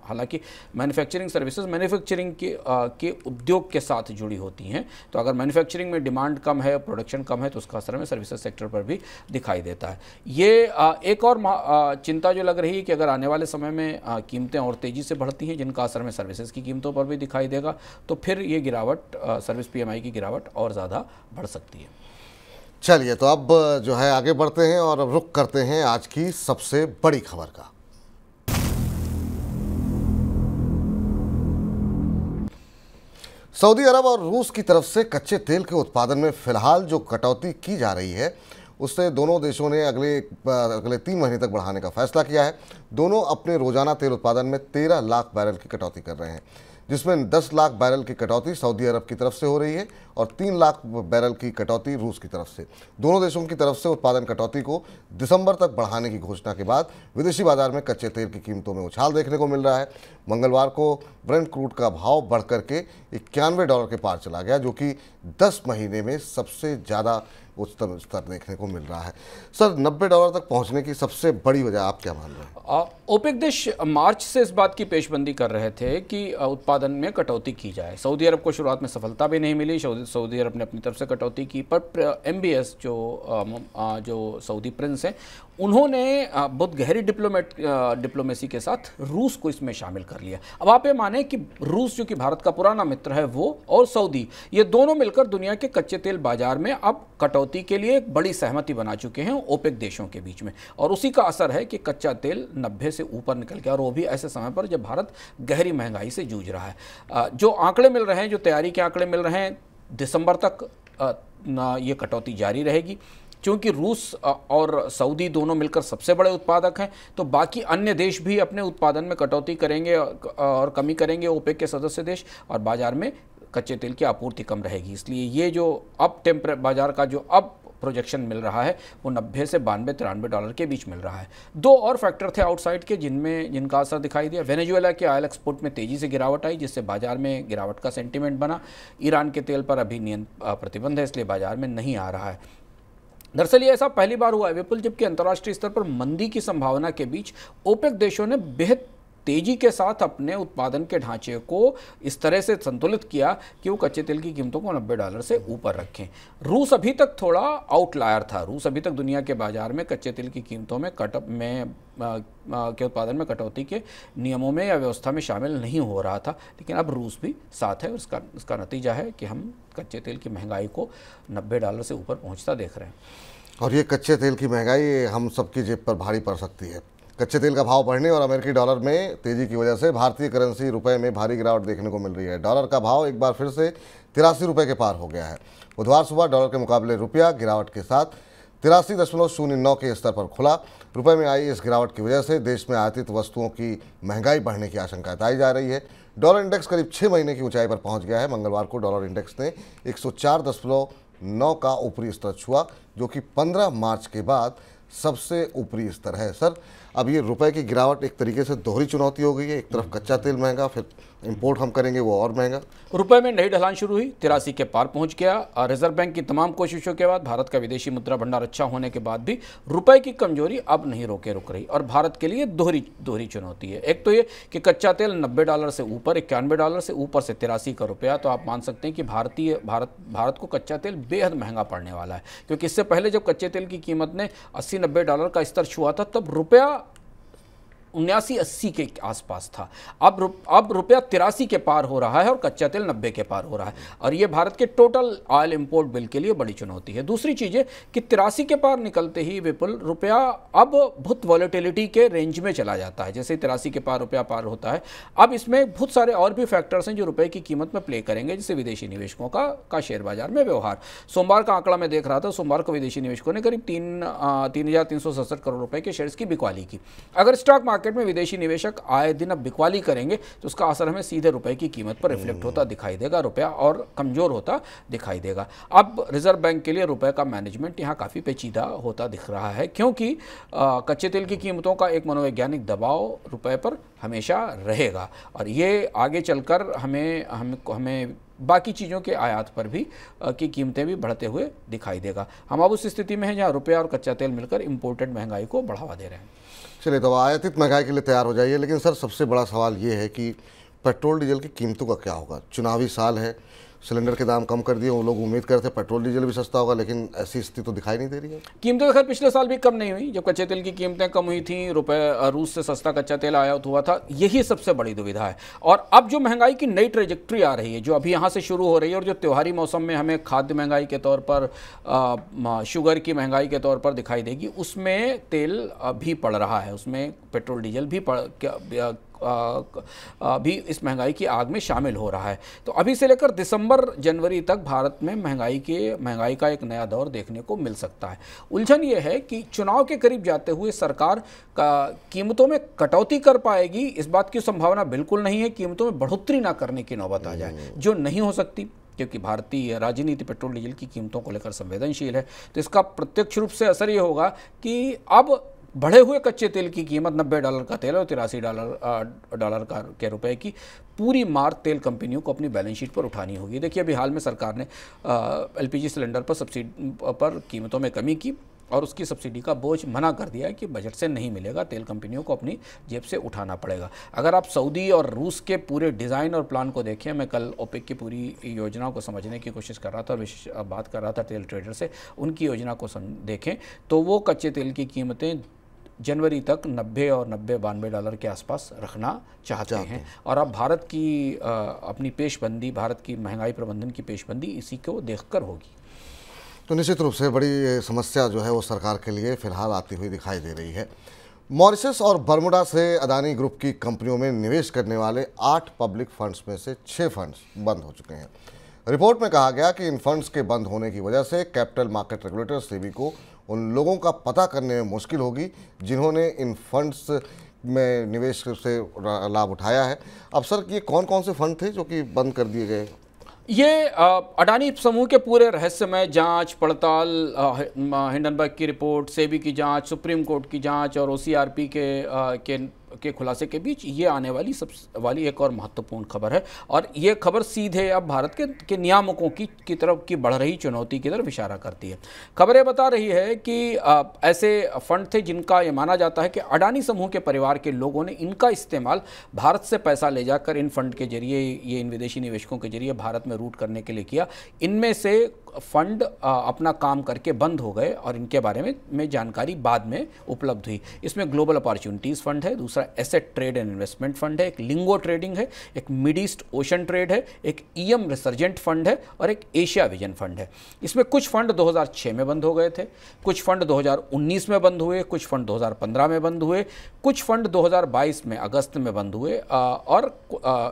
हालांकि मैन्युफैक्चरिंग सर्विसेज मैन्युफैक्चरिंग के उद्योग के साथ जुड़ी होती हैं, तो अगर मैन्युफैक्चरिंग में डिमांड कम है, प्रोडक्शन कम है, तो उसका असर में सर्विसेज सेक्टर पर भी दिखाई देता है। ये एक और चिंता जो लग रही है कि अगर आने वाले समय में कीमतें और तेज़ी से बढ़ती हैं, जिनका असर में सर्विसेज की कीमतों पर भी दिखाई देगा, तो फिर ये गिरावट, सर्विस PMI की गिरावट और ज़्यादा बढ़ सकती है। चलिए, तो अब जो है आगे बढ़ते हैं और अब रुख करते हैं आज की सबसे बड़ी खबर का। सऊदी अरब और रूस की तरफ से कच्चे तेल के उत्पादन में फिलहाल जो कटौती की जा रही है, उससे दोनों देशों ने अगले 3 महीने तक बढ़ाने का फैसला किया है। दोनों अपने रोजाना तेल उत्पादन में 13 लाख बैरल की कटौती कर रहे हैं, जिसमें 10 लाख बैरल की कटौती सऊदी अरब की तरफ से हो रही है और 3 लाख बैरल की कटौती रूस की तरफ से। दोनों देशों की तरफ से उत्पादन कटौती को दिसंबर तक बढ़ाने की घोषणा के बाद विदेशी बाजार में कच्चे तेल की कीमतों में उछाल देखने को मिल रहा है। मंगलवार को ब्रेंट क्रूड का भाव बढ़ करके $91 के पार चला गया, जो कि 10 महीने में सबसे ज़्यादा उच्चतम स्तर देखने को मिल रहा है। सर, $90 तक पहुंचने की सबसे बड़ी वजह आप क्या मान रहे हैं? ओपेक देश मार्च से इस बात की पेशबंदी कर रहे थे कि उत्पादन में कटौती की जाए। सऊदी अरब को शुरुआत में सफलता भी नहीं मिली, सऊदी अरब ने अपनी तरफ से कटौती की, पर MBS जो सऊदी प्रिंस हैं, उन्होंने बहुत गहरी डिप्लोमेसी के साथ रूस को इसमें शामिल कर लिया। अब आप ये माने कि रूस, जो कि भारत का पुराना मित्र है, वो और सऊदी, ये दोनों मिलकर दुनिया के कच्चे तेल बाजार में अब कटौती के लिए एक बड़ी सहमति बना चुके हैं ओपेक देशों के बीच में, और उसी का असर है कि कच्चा तेल 90 से ऊपर निकल गया, और वो भी ऐसे समय पर जब भारत गहरी महंगाई से जूझ रहा है। जो आंकड़े मिल रहे हैं, जो तैयारी के आंकड़े मिल रहे हैं, दिसंबर तक ये कटौती जारी रहेगी। चूंकि रूस और सऊदी दोनों मिलकर सबसे बड़े उत्पादक हैं, तो बाकी अन्य देश भी अपने उत्पादन में कटौती करेंगे और कमी करेंगे, ओपेक के सदस्य देश, और बाजार में कच्चे तेल की आपूर्ति कम रहेगी। इसलिए ये जो अब बाजार का जो अब प्रोजेक्शन मिल रहा है वो 90 से 92-93 डॉलर के बीच मिल रहा है। दो और फैक्टर थे आउटसाइड के जिनका असर दिखाई दिया। वेनेजुएला के ऑयल एक्सपोर्ट में तेजी से गिरावट आई, जिससे बाजार में गिरावट का सेंटीमेंट बना। ईरान के तेल पर अभी प्रतिबंध है, इसलिए बाजार में नहीं आ रहा है। दरअसल ये ऐसा पहली बार हुआ है विपुल, जबकि अंतर्राष्ट्रीय स्तर पर मंदी की संभावना के बीच ओपेक देशों ने बेहद तेजी के साथ अपने उत्पादन के ढांचे को इस तरह से संतुलित किया कि वो कच्चे तेल की कीमतों को 90 डॉलर से ऊपर रखें। रूस अभी तक थोड़ा आउटलायर था। रूस अभी तक दुनिया के बाजार में कच्चे तेल की कीमतों में के उत्पादन में कटौती के नियमों में या व्यवस्था में शामिल नहीं हो रहा था, लेकिन अब रूस भी साथ है। उसका नतीजा है कि हम कच्चे तेल की महंगाई को 90 डॉलर से ऊपर पहुँचता देख रहे हैं। और ये कच्चे तेल की महंगाई हम सबकी जेब पर भारी पड़ सकती है। कच्चे तेल का भाव बढ़ने और अमेरिकी डॉलर में तेजी की वजह से भारतीय करेंसी रुपए में भारी गिरावट देखने को मिल रही है। डॉलर का भाव एक बार फिर से 83 रुपये के पार हो गया है। बुधवार सुबह डॉलर के मुकाबले रुपया गिरावट के साथ 83.09 के स्तर पर खुला। रुपए में आई इस गिरावट की वजह से देश में आयातित वस्तुओं की महंगाई बढ़ने की आशंका जताई जा रही है। डॉलर इंडेक्स करीब 6 महीने की ऊंचाई पर पहुंच गया है। मंगलवार को डॉलर इंडेक्स ने 104.9 का ऊपरी स्तर छुआ, जो कि 15 मार्च के बाद सबसे ऊपरी स्तर है। सर, अब ये रुपए की गिरावट एक तरीके से दोहरी चुनौती हो गई है। एक तरफ कच्चा तेल महंगा, फिर इंपोर्ट हम करेंगे वो और महंगा। रुपए में नई ढलान शुरू हुई, 83 के पार पहुंच गया। और रिजर्व बैंक की तमाम कोशिशों के बाद, भारत का विदेशी मुद्रा भंडार अच्छा होने के बाद भी रुपए की कमजोरी अब नहीं रुक रही। और भारत के लिए दोहरी चुनौती है। एक तो ये कि कच्चा तेल 90 डॉलर से ऊपर, 91 डॉलर से ऊपर से 83 का रुपया, तो आप मान सकते हैं कि भारत को कच्चा तेल बेहद महंगा पड़ने वाला है। क्योंकि इससे पहले जब कच्चे तेल की कीमत ने 80-90 डॉलर का स्तर छुआ था, तब रुपया 79-80 के आसपास था। अब रुपया 83 के पार हो रहा है और कच्चा तेल 90 के पार हो रहा है। और ये भारत के टोटल ऑयल इंपोर्ट बिल के लिए बड़ी चुनौती है। दूसरी चीज़ है कि 83 के पार निकलते ही विपुल रुपया अब बहुत वॉलेटिलिटी के रेंज में चला जाता है। जैसे 83 के पार रुपया पार होता है, अब इसमें बहुत सारे और भी फैक्टर्स हैं जो रुपये की कीमत में प्ले करेंगे, जैसे विदेशी निवेशकों का शेयर बाजार में व्यवहार। सोमवार का आंकड़ा मैं देख रहा था, सोमवार को विदेशी निवेशकों ने करीब 3,367 करोड़ रुपए के शेयर्स की बिकवाली की। अगर स्टॉक मार्केट में विदेशी निवेशक आए दिन अब बिकवाली करेंगे तो उसका असर हमें सीधे रुपए की कीमत पर रिफ्लेक्ट होता दिखाई देगा। रुपया और कमजोर होता दिखाई देगा। अब रिजर्व बैंक के लिए रुपए का मैनेजमेंट यहाँ काफ़ी पेचीदा होता दिख रहा है, क्योंकि कच्चे तेल की कीमतों का एक मनोवैज्ञानिक दबाव रुपए पर हमेशा रहेगा और ये आगे चलकर हमें बाकी चीज़ों के आयात पर भी की कीमतें भी बढ़ते हुए दिखाई देगा। हम अब उस स्थिति में हैं जहाँ रुपया और कच्चा तेल मिलकर इंपोर्टेड महंगाई को बढ़ावा दे रहे हैं। चलिए, तो आयातित महंगाई के लिए तैयार हो जाइए। लेकिन सर, सबसे बड़ा सवाल ये है कि पेट्रोल डीजल की कीमतों का क्या होगा। चुनावी साल है, सिलेंडर के दाम कम कर दिए, वो लोग उम्मीद करते पेट्रोल डीजल भी सस्ता होगा, लेकिन ऐसी स्थिति तो दिखाई नहीं दे रही है। कीमतें तो खैर पिछले साल भी कम नहीं हुई। जब कच्चे तेल की कीमतें कम हुई थी, रूस से सस्ता कच्चा तेल आयात हुआ था, यही सबसे बड़ी दुविधा है। और अब जो महंगाई की नई ट्रेजेक्ट्री आ रही है, जो अभी यहाँ से शुरू हो रही है और जो त्योहारी मौसम में हमें खाद्य महंगाई के तौर पर, शुगर की महंगाई के तौर पर दिखाई देगी, उसमें तेल भी पड़ रहा है, उसमें पेट्रोल डीजल भी इस महंगाई की आग में शामिल हो रहा है। तो अभी से लेकर दिसंबर जनवरी तक भारत में महंगाई का एक नया दौर देखने को मिल सकता है। उलझन ये है कि चुनाव के करीब जाते हुए सरकार का कीमतों में कटौती कर पाएगी, इस बात की संभावना बिल्कुल नहीं है। कीमतों में बढ़ोतरी ना करने की नौबत आ जाए, जो नहीं हो सकती, क्योंकि भारतीय राजनीति पेट्रोल डीजल की कीमतों को लेकर संवेदनशील है। तो इसका प्रत्यक्ष रूप से असर ये होगा कि अब बढ़े हुए कच्चे तेल की कीमत 90 डॉलर का तेल और 83 डॉलर के रुपए की पूरी मार तेल कंपनियों को अपनी बैलेंस शीट पर उठानी होगी। देखिए, अभी हाल में सरकार ने एलपीजी सिलेंडर पर सब्सिडी पर कीमतों में कमी की और उसकी सब्सिडी का बोझ मना कर दिया है कि बजट से नहीं मिलेगा, तेल कंपनियों को अपनी जेब से उठाना पड़ेगा। अगर आप सऊदी और रूस के पूरे डिज़ाइन और प्लान को देखें, मैं कल ओपेक की पूरी योजना को समझने की कोशिश कर रहा था और विशेष बात कर रहा था तेल ट्रेडर से, उनकी योजना को देखें तो वो कच्चे तेल की कीमतें जनवरी तक 90 और 92 डॉलर के आसपास रखना चाहते हैं। और अब भारत की अपनी पेशबंदी, भारत की महंगाई प्रबंधन की पेशबंदी इसी को देखकर होगी। तो निश्चित रूप से बड़ी समस्या जो है वो सरकार के लिए फिलहाल आती हुई दिखाई दे रही है। मॉरिशस और बर्मुडा से अदानी ग्रुप की कंपनियों में निवेश करने वाले 8 पब्लिक फंड्स में से 6 फंड्स बंद हो चुके हैं। रिपोर्ट में कहा गया कि इन फंड्स के बंद होने की वजह से कैपिटल मार्केट रेगुलेटर सेबी को उन लोगों का पता करने में मुश्किल होगी जिन्होंने इन फंड्स में निवेश से लाभ उठाया है। अब सर, ये कौन कौन से फंड थे जो कि बंद कर दिए गए? ये अडानी समूह के पूरे रहस्यमय जांच पड़ताल, हिंडनबर्ग की रिपोर्ट, सेबी की जांच, सुप्रीम कोर्ट की जांच और ओसीआरपी के खुलासे के बीच ये आने वाली एक और महत्वपूर्ण खबर है। और ये खबर सीधे अब भारत के नियामकों की तरफ की बढ़ रही चुनौती की तरफ इशारा करती है। खबरें बता रही है कि ऐसे फंड थे जिनका ये माना जाता है कि अडानी समूह के परिवार के लोगों ने इनका इस्तेमाल भारत से पैसा ले जाकर इन फंड के जरिए, ये इन विदेशी निवेशकों के जरिए भारत में रूट करने के लिए किया। इनमें से फंड अपना काम करके बंद हो गए और इनके बारे में जानकारी बाद में उपलब्ध हुई। इसमें ग्लोबल अपॉर्चुनिटीज़ फंड है, दूसरा asset trade and investment fund है, एक लिंगो ट्रेडिंग है, एक मिड ईस्ट ओशन ट्रेड है, एक ईएम रिसर्जेंट फंड है और एक एशिया विजन फंड है। इसमें कुछ फंड 2006 में बंद हो गए थे, कुछ फंड 2019 में बंद हुए, कुछ फंड 2015 में बंद हुए, कुछ फंड 2022 में अगस्त में बंद हुए और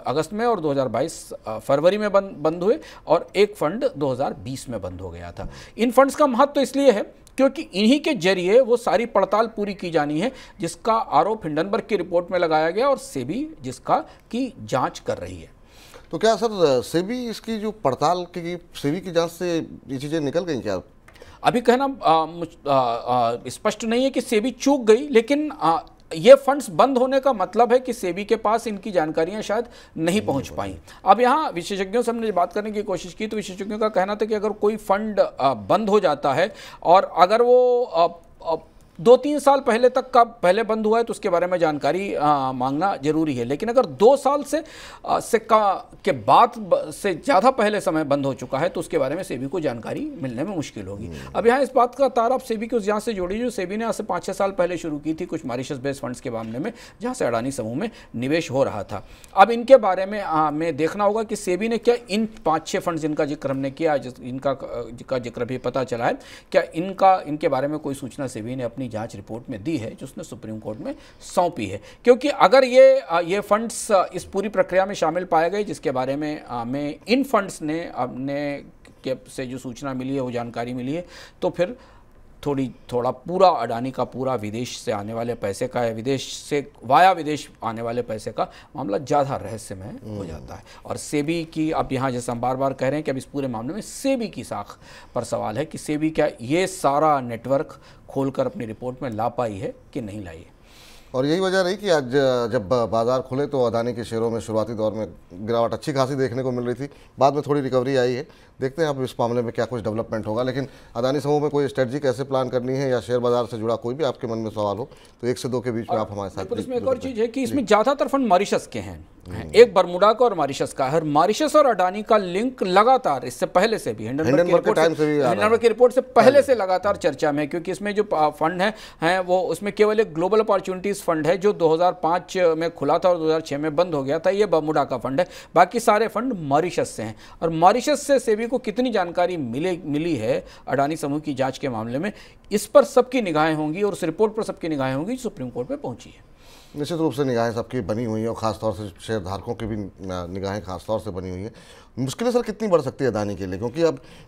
अगस्त में, और 2022 फरवरी में बंद हुए, और एक फंड 2020 में बंद हो गया था। इन फंड्स का महत्व तो इसलिए है क्योंकि इन्हीं के जरिए वो सारी पड़ताल पूरी की जानी है जिसका आरोप हिंडनबर्ग की रिपोर्ट में लगाया गया और सेबी जिसका की जांच कर रही है। तो क्या सर, सेबी इसकी जो पड़ताल की, सेबी की जांच से ये चीज़ें निकल गई क्या? अभी कहना स्पष्ट नहीं है कि सेबी चूक गई, लेकिन ये फंड्स बंद होने का मतलब है कि सेबी के पास इनकी जानकारियां शायद नहीं पहुंच पाई। अब यहाँ विशेषज्ञों से हमने बात करने की कोशिश की तो विशेषज्ञों का कहना था कि अगर कोई फंड बंद हो जाता है और अगर वो 2-3 साल पहले तक का पहले बंद हुआ है तो उसके बारे में जानकारी मांगना जरूरी है, लेकिन अगर 2 साल के बाद से ज़्यादा पहले समय बंद हो चुका है तो उसके बारे में सेबी को जानकारी मिलने में मुश्किल होगी। अब यहाँ इस बात का तार आप सेबी की उस जांच से जोड़िए जो सेबी ने आज से 5-6 साल पहले शुरू की थी कुछ मॉरिशस बेस्ड फंड्स के मामले में, जहाँ से अडानी समूह में निवेश हो रहा था। अब इनके बारे में देखना होगा कि सेबी ने क्या इन 5-6 फंड जिनका जिक्र हमने किया, इनका जिक्र भी पता चला है, क्या इनके बारे में कोई सूचना सेबी ने अपनी जांच रिपोर्ट में दी है जो उसने सुप्रीम कोर्ट में सौंपी है। क्योंकि अगर ये फंड्स इस पूरी प्रक्रिया में शामिल पाए गए जिसके बारे में इन फंड्स ने से जो सूचना मिली है, वो जानकारी मिली है, तो फिर थोड़ा पूरा अडानी का पूरा विदेश से आने वाले पैसे का या विदेश से वाया विदेश आने वाले पैसे का मामला ज़्यादा रहस्यमय हो जाता है। और सेबी की, अब यहाँ जैसे हम बार बार कह रहे हैं कि अब इस पूरे मामले में सेबी की साख पर सवाल है कि सेबी क्या ये सारा नेटवर्क खोलकर अपनी रिपोर्ट में ला पाई है कि नहीं लाई है। और यही वजह रही कि आज जब बाजार खुले तो अडानी के शेयरों में शुरुआती दौर में गिरावट अच्छी खासी देखने को मिल रही थी, बाद में थोड़ी रिकवरी आई है। देखते हैं अब इस मामले में क्या कुछ डेवलपमेंट होगा। लेकिन अडानी समूह में कोई स्ट्रेटजी कैसे प्लान करनी है या शेयर बाजार से जुड़ा कोई भी आपके मन में सवाल हो तो 1 से 2 के बीच में आप हमारे साथ। इसमें एक और चीज़ है कि इसमें ज़्यादातर फंड मॉरिशस के हैं, एक बरमुडा का और मॉरिशस का है। मॉरिशस और अडानी का लिंक लगातार इससे पहले से भी हिंडनबर्ग की रिपोर्ट से पहले से लगातार चर्चा में है, क्योंकि इसमें जो फंड हैं वो उसमें केवल एक ग्लोबल अपॉर्चुनिटीज़ फंड है जो 2005 में खुला था और 2006 में बंद हो गया था, ये बरमुडा का फंड है। बाकी सारे फंड मॉरिशस से हैं और मॉरिशस से सेबी को कितनी जानकारी मिली है अडानी समूह की जांच के मामले में, इस पर सबकी निगाहें होंगी और उस रिपोर्ट पर सबकी निगाहें होंगी जो सुप्रीम कोर्ट में पहुंची है। निश्चित रूप से निगाहें सबकी बनी हुई हैं और ख़ासतौर से शेयर धारकों की भी निगाहें खासतौर से बनी हुई हैं। मुश्किलें सर कितनी बढ़ सकती है अडानी के लिए, क्योंकि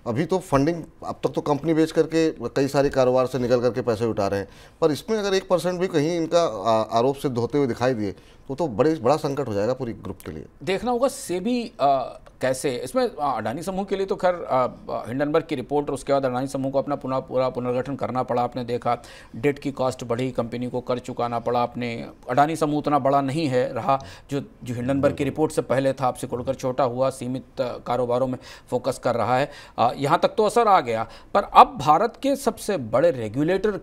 अभी तो फंडिंग, अब तक तो कंपनी बेच करके कई सारे कारोबार से निकल करके पैसे उठा रहे हैं, पर इसमें अगर 1% भी कहीं इनका आरोप सिद्ध होते हुए दिखाई दिए तो बड़ा संकट हो जाएगा पूरी ग्रुप के लिए। देखना होगा सेबी कैसे इसमें अडानी समूह के लिए तो खैर हिंडनबर्ग की रिपोर्ट और उसके बाद अडानी समूह को अपना पूरा पुनर्गठन करना पड़ा। आपने देखा डेट की कॉस्ट बढ़ी, कंपनी को कर चुकाना पड़ा। अपने अडानी समूह उतना बड़ा नहीं है रहा जो हिंडनबर्ग की रिपोर्ट से पहले था, आपसे खुलकर छोटा हुआ, सीमित कारोबारों में फोकस कर रहा है। यहाँ तक तो असर आ गया, पर अब भारत के सबसे बड़े रेगुलेटर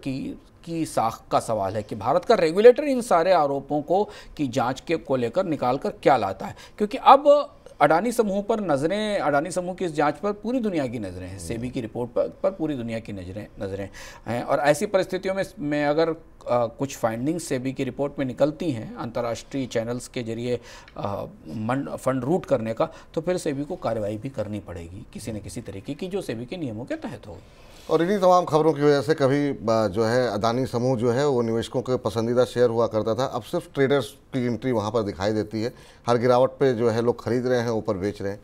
की साख का सवाल है कि भारत का रेगुलेटर इन सारे आरोपों की जांच को लेकर निकाल कर क्या लाता है। क्योंकि अब अडानी समूह पर नज़रें, अडानी समूह की इस जांच पर पूरी दुनिया की नज़रें हैं, सेबी की रिपोर्ट पर पूरी दुनिया की नज़रें हैं। और ऐसी परिस्थितियों में अगर कुछ फाइंडिंग्स सेबी की रिपोर्ट में निकलती हैं अंतर्राष्ट्रीय चैनल्स के जरिए फंड रूट करने का, तो फिर सेबी को कार्रवाई भी करनी पड़ेगी किसी न किसी तरीके की, जो सेबी के नियमों के तहत होगी। और इन्हीं तमाम खबरों की वजह से कभी जो है अडानी समूह जो है वो निवेशकों के पसंदीदा शेयर हुआ करता था, अब सिर्फ ट्रेडर्स की एंट्री वहाँ पर दिखाई देती है। हर गिरावट पे जो है लोग खरीद रहे हैं, ऊपर बेच रहे हैं।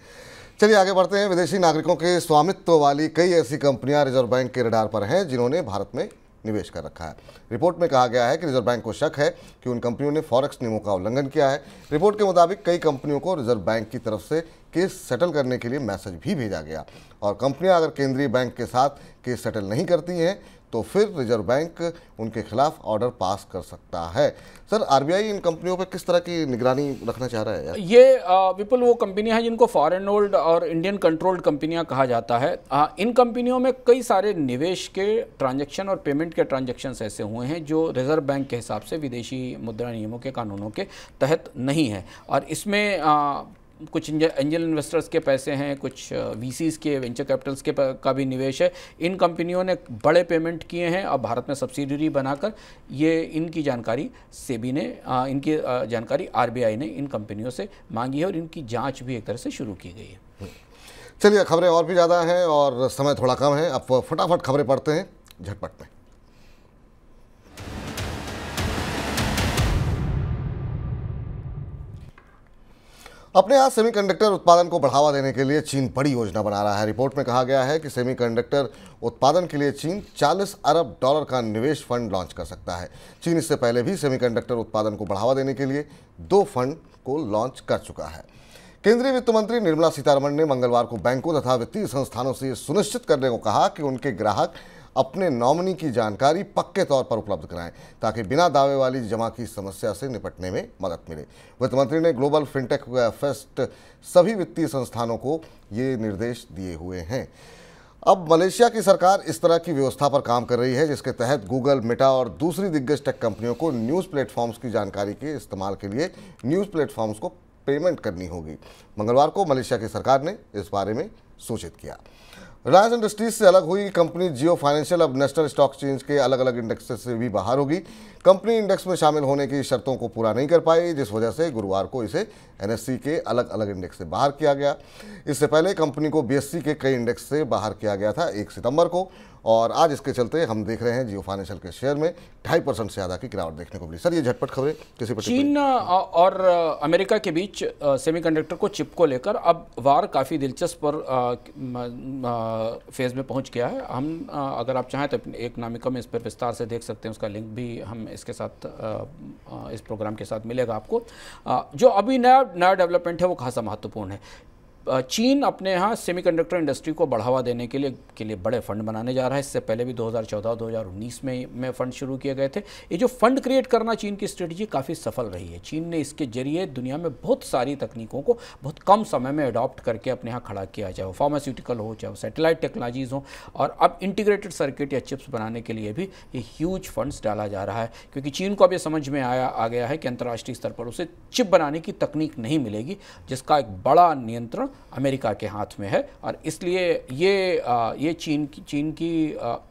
चलिए आगे बढ़ते हैं। विदेशी नागरिकों के स्वामित्व वाली कई ऐसी कंपनियां रिजर्व बैंक के रडार पर हैं जिन्होंने भारत में निवेश कर रखा है। रिपोर्ट में कहा गया है कि रिजर्व बैंक को शक है कि उन कंपनियों ने फॉरेक्स नियमों का उल्लंघन किया है। रिपोर्ट के मुताबिक कई कंपनियों को रिजर्व बैंक की तरफ से केस सेटल करने के लिए मैसेज भी भेजा गया और कंपनियां अगर केंद्रीय बैंक के साथ केस सेटल नहीं करती हैं तो फिर रिजर्व बैंक उनके खिलाफ ऑर्डर पास कर सकता है। सर, आरबीआई इन कंपनियों पर किस तरह की निगरानी रखना चाह रहा है यार? ये विपुल वो कंपनियां हैं जिनको फॉरेन ओल्ड और इंडियन कंट्रोल्ड कंपनियां कहा जाता है। इन कंपनियों में कई सारे निवेश के ट्रांजैक्शन और पेमेंट के ट्रांजैक्शंस ऐसे हुए हैं जो रिजर्व बैंक के हिसाब से विदेशी मुद्रा नियमों के कानूनों के तहत नहीं है और इसमें कुछ एंजल इन्वेस्टर्स के पैसे हैं, कुछ वीसीज के वेंचर कैपिटल्स के का भी निवेश है। इन कंपनियों ने बड़े पेमेंट किए हैं और भारत में सब्सिडरी बनाकर ये इनकी जानकारी सेबी ने इनकी जानकारी आरबीआई ने इन कंपनियों से मांगी है और इनकी जांच भी एक तरह से शुरू की गई है। चलिए, खबरें और भी ज़्यादा हैं और समय थोड़ा कम है, अब फटाफट खबरें पढ़ते हैं झटपट में। अपने यहाँ सेमीकंडक्टर उत्पादन को बढ़ावा देने के लिए चीन बड़ी योजना बना रहा है। रिपोर्ट में कहा गया है कि सेमीकंडक्टर उत्पादन के लिए चीन 40 अरब डॉलर का निवेश फंड लॉन्च कर सकता है। चीन इससे पहले भी सेमीकंडक्टर उत्पादन को बढ़ावा देने के लिए 2 फंड को लॉन्च कर चुका है। केंद्रीय वित्त मंत्री निर्मला सीतारमण ने मंगलवार को बैंकों तथा वित्तीय संस्थानों से ये सुनिश्चित करने को कहा कि उनके ग्राहक अपने नॉमिनी की जानकारी पक्के तौर पर उपलब्ध कराएं ताकि बिना दावे वाली जमा की समस्या से निपटने में मदद मिले। वित्त मंत्री ने ग्लोबल फिनटेक फेस्ट सभी वित्तीय संस्थानों को ये निर्देश दिए हुए हैं। अब मलेशिया की सरकार इस तरह की व्यवस्था पर काम कर रही है जिसके तहत गूगल, मेटा और दूसरी दिग्गज टेक कंपनियों को न्यूज़ प्लेटफॉर्म्स की जानकारी के इस्तेमाल के लिए न्यूज़ प्लेटफॉर्म्स को पेमेंट करनी होगी। मंगलवार को मलेशिया की सरकार ने इस बारे में सूचित किया। रिलायंस इंडस्ट्रीज से अलग हुई कंपनी जियो फाइनेंशियल अब नेशनल स्टॉक एक्सचेंज के अलग अलग इंडेक्स से भी बाहर होगी। कंपनी इंडेक्स में शामिल होने की शर्तों को पूरा नहीं कर पाई, जिस वजह से गुरुवार को इसे एनएससी के अलग अलग इंडेक्स से बाहर किया गया। इससे पहले कंपनी को बीएससी के कई इंडेक्स से बाहर किया गया था 1 सितंबर को और आज इसके चलते हम देख रहे हैं जियो फाइनेंशियल के शेयर में 2.5% से ज़्यादा की गिरावट देखने को मिली। सर, ये झटपट खबरें किसी चीन और अमेरिका के बीच सेमीकंडक्टर को चिप को लेकर अब वार काफ़ी दिलचस्प और फेज़ में पहुंच गया है। हम अगर आप चाहें तो एक नामिका में इस पर विस्तार से देख सकते हैं, उसका लिंक भी हम इसके साथ इस प्रोग्राम के साथ मिलेगा आपको। जो अभी नया डेवलपमेंट है वो खासा महत्वपूर्ण है। चीन अपने यहाँ सेमीकंडक्टर इंडस्ट्री को बढ़ावा देने के लिए बड़े फंड बनाने जा रहा है। इससे पहले भी 2014-2019 में फंड शुरू किए गए थे। ये जो फंड क्रिएट करना चीन की स्ट्रेटजी काफ़ी सफल रही है। चीन ने इसके जरिए दुनिया में बहुत सारी तकनीकों को बहुत कम समय में अडॉप्ट करके अपने यहाँ खड़ा किया, चाहे वो फार्मास्यूटिकल हो, चाहे वो सैटेलाइट टेक्नोलॉजीज़ हो, और अब इंटीग्रेटेड सर्किट या चिप्स बनाने के लिए भी ये ह्यूज फंड्स डाला जा रहा है क्योंकि चीन को अब ये समझ में आ गया है कि अंतर्राष्ट्रीय स्तर पर उसे चिप बनाने की तकनीक नहीं मिलेगी जिसका एक बड़ा नियंत्रण अमेरिका के हाथ में है और इसलिए ये चीन की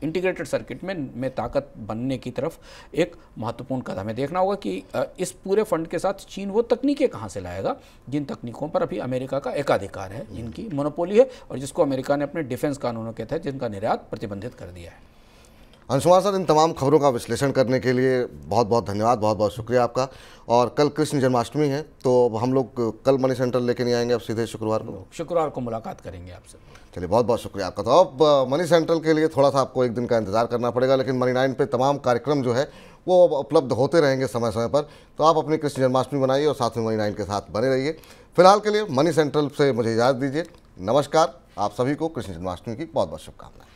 इंटीग्रेटेड सर्किट में ताकत बनने की तरफ एक महत्वपूर्ण कदम है। देखना होगा कि इस पूरे फंड के साथ चीन वो तकनीकें कहाँ से लाएगा जिन तकनीकों पर अभी अमेरिका का एकाधिकार है, जिनकी मोनोपोली है और जिसको अमेरिका ने अपने डिफेंस कानूनों के तहत जिनका निर्यात प्रतिबंधित कर दिया है। अंशुमान सर, इन तमाम खबरों का विश्लेषण करने के लिए बहुत बहुत धन्यवाद, बहुत बहुत शुक्रिया आपका। और कल कृष्ण जन्माष्टमी है तो हम लोग कल मनी सेंट्रल लेके नहीं आएंगे, अब सीधे शुक्रवार को मुलाकात करेंगे आपसे। चलिए, बहुत बहुत शुक्रिया आपका। तो अब मनी सेंट्रल के लिए थोड़ा सा आपको एक दिन का इंतजार करना पड़ेगा, लेकिन मनी 9 पे तमाम कार्यक्रम जो है वो उपलब्ध होते रहेंगे समय समय पर। तो आप अपनी कृष्ण जन्माष्टमी बनाइए और साथ में मनी 9 के साथ बने रहिए। फिलहाल के लिए मनी सेंट्रल से मुझे इजाज़त दीजिए। नमस्कार। आप सभी को कृष्ण जन्माष्टमी की बहुत बहुत शुभकामनाएं।